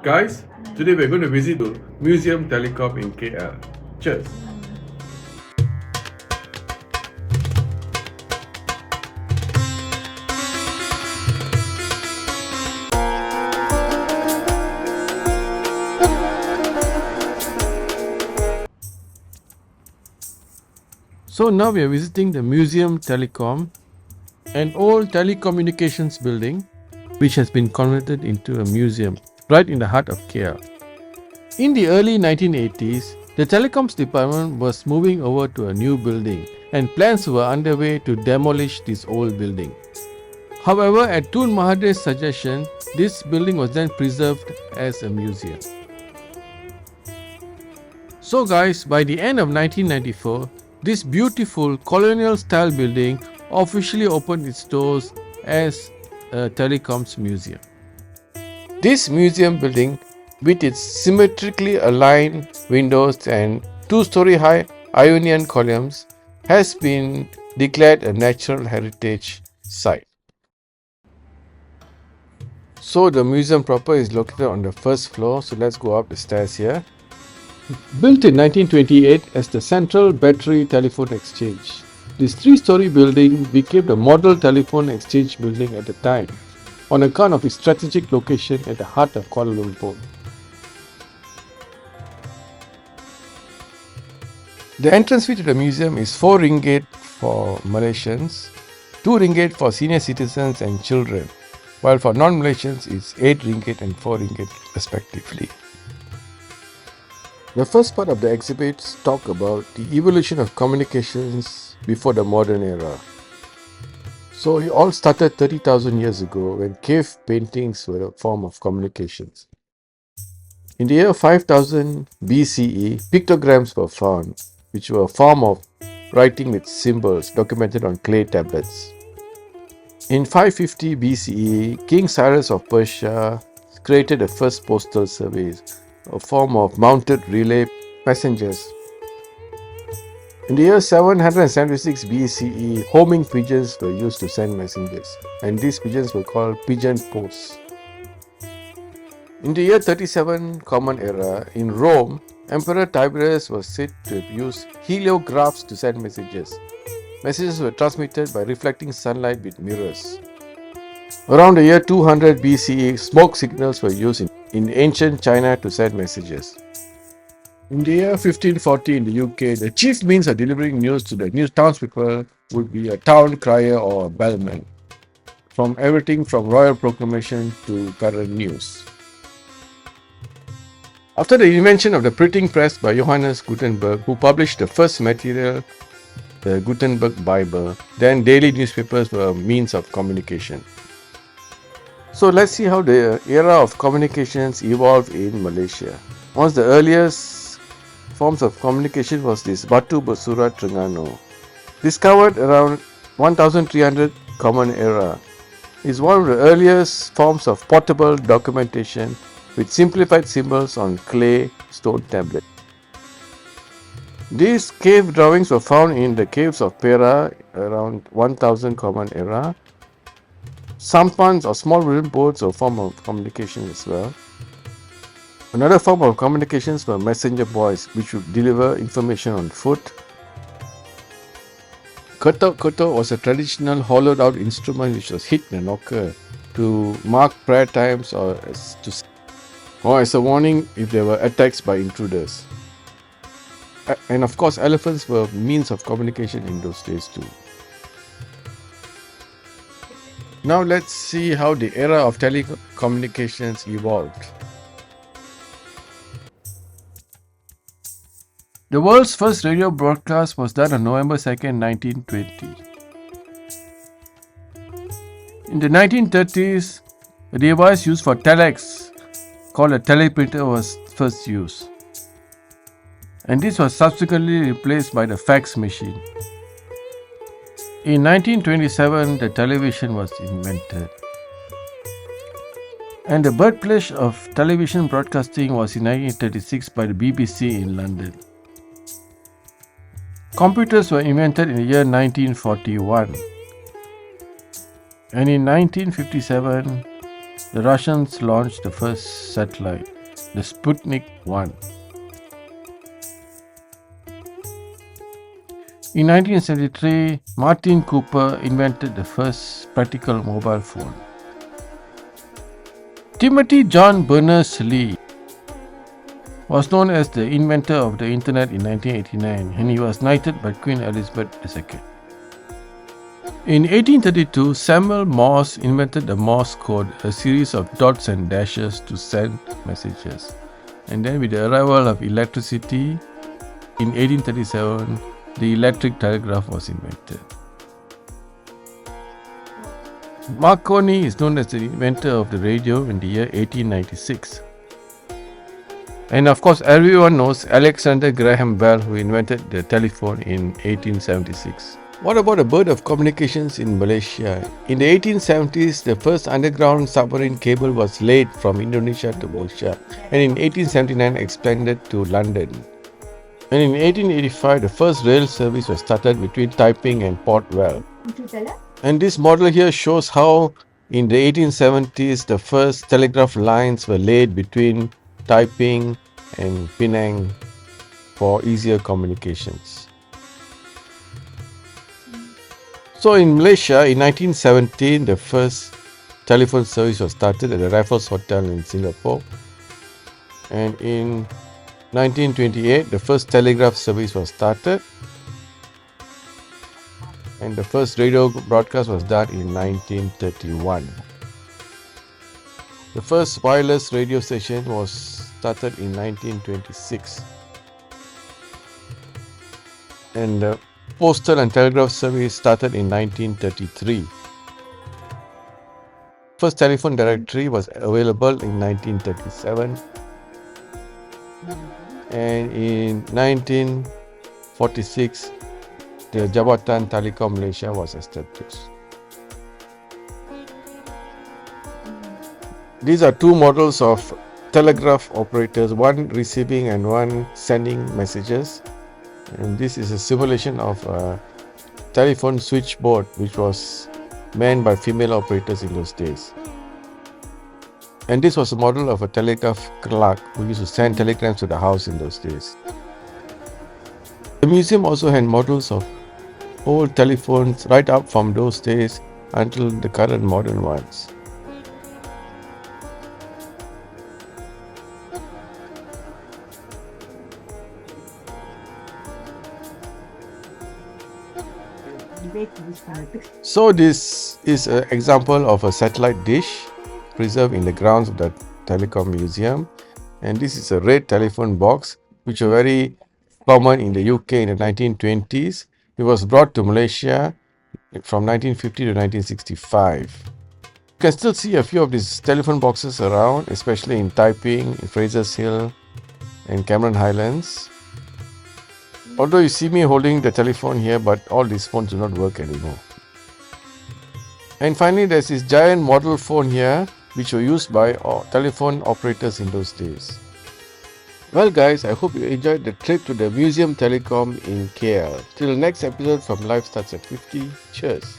Guys, today we're going to visit the Muzium Telekom in KL. Cheers! So now we are visiting the Muzium Telekom, an old telecommunications building which has been converted into a museum right in the heart of KL. In the early 1980s, the Telecoms department was moving over to a new building and plans were underway to demolish this old building. However, at Tun Mahathir's suggestion, this building was then preserved as a museum. So guys, by the end of 1994, this beautiful colonial style building officially opened its doors as a Telecoms museum. This museum building, with its symmetrically aligned windows and two-story high Ionian columns, has been declared a natural heritage site. So the museum proper is located on the first floor, so let's go up the stairs here. Built in 1928 as the Central Battery Telephone Exchange, this three-story building became the model telephone exchange building at the time on account of its strategic location at the heart of Kuala Lumpur. The entrance fee to the museum is 4 ringgit for Malaysians, 2 ringgit for senior citizens and children, while for non-Malaysians it's 8 ringgit and 4 ringgit respectively. The first part of the exhibits talk about the evolution of communications before the modern era. So it all started 30,000 years ago when cave paintings were a form of communications. In the year 5000 BCE, pictograms were found, which were a form of writing with symbols documented on clay tablets. In 550 BCE, King Cyrus of Persia created the first postal service, a form of mounted relay messengers. In the year 776 BCE, homing pigeons were used to send messengers, and these pigeons were called pigeon posts. In the year 37 Common Era, in Rome, Emperor Tiberius was said to have used heliographs to send messages. Messages were transmitted by reflecting sunlight with mirrors. Around the year 200 BCE, smoke signals were used in ancient China to send messages. In the year 1540 in the UK, the chief means of delivering news to the townspeople would be a town crier or a bellman, from everything from royal proclamation to current news. After the invention of the printing press by Johannes Gutenberg, who published the first material, the Gutenberg Bible, then daily newspapers were a means of communication. So let's see how the era of communications evolved in Malaysia. One of the earliest forms of communication was this Batu Bersurat Terengganu. Discovered around 1300 Common Era, is one of the earliest forms of portable documentation with simplified symbols on clay stone tablets. These cave drawings were found in the caves of Perak around 1000 Common Era. Sampans or small wooden boats are a form of communication as well. Another form of communications were messenger boys, which would deliver information on foot. Ketok was a traditional hollowed out instrument which was hit in a knocker to mark prayer times or as a warning if there were attacks by intruders. And of course, elephants were means of communication in those days too. Now let's see how the era of telecommunications evolved. The world's first radio broadcast was done on November 2nd, 1920. In the 1930s, a device used for telex called a teleprinter was first used, and this was subsequently replaced by the fax machine. In 1927, the television was invented. And the birthplace of television broadcasting was in 1936 by the BBC in London. Computers were invented in the year 1941. And in 1957, the Russians launched the first satellite, the Sputnik 1. In 1973, Martin Cooper invented the first practical mobile phone. Timothy John Berners-Lee was known as the inventor of the Internet in 1989, and he was knighted by Queen Elizabeth II. In 1832, Samuel Morse invented the Morse code, a series of dots and dashes to send messages. And then with the arrival of electricity in 1837, the electric telegraph was invented. Marconi is known as the inventor of the radio in the year 1896. And of course, everyone knows Alexander Graham Bell, who invented the telephone in 1876. What about a bird of communications in Malaysia? In the 1870s, the first underground submarine cable was laid from Indonesia to Malaysia, and in 1879 expanded to London. And in 1885, the first rail service was started between Taiping and Port Vale. And this model here shows how in the 1870s, the first telegraph lines were laid between Taiping and Penang for easier communications. So in Malaysia, in 1917, the first telephone service was started at the Raffles Hotel in Singapore. And in 1928, the first telegraph service was started. And the first radio broadcast was done in 1931. The first wireless radio station was started in 1926. And the postal and telegraph service started in 1933. First telephone directory was available in 1937. And in 1946, the Jabatan Telekom Malaysia was established. These are two models of telegraph operators, one receiving and one sending messages. And this is a simulation of a telephone switchboard which was manned by female operators in those days. And this was a model of a telegraph clerk who used to send telegrams to the house in those days. The museum also had models of old telephones right up from those days until the current modern ones. So this is an example of a satellite dish preserved in the grounds of the Telekom Museum, and this is a red telephone box which was very common in the UK in the 1920s. It was brought to Malaysia from 1950 to 1965. You can still see a few of these telephone boxes around, especially in Taiping, in Fraser's Hill and Cameron Highlands. Although you see me holding the telephone here, but all these phones do not work anymore. And finally, there's this giant model phone here, which were used by telephone operators in those days. Well guys, I hope you enjoyed the trip to the Muzium Telekom in KL. Till next episode from Life Starts at 50. Cheers.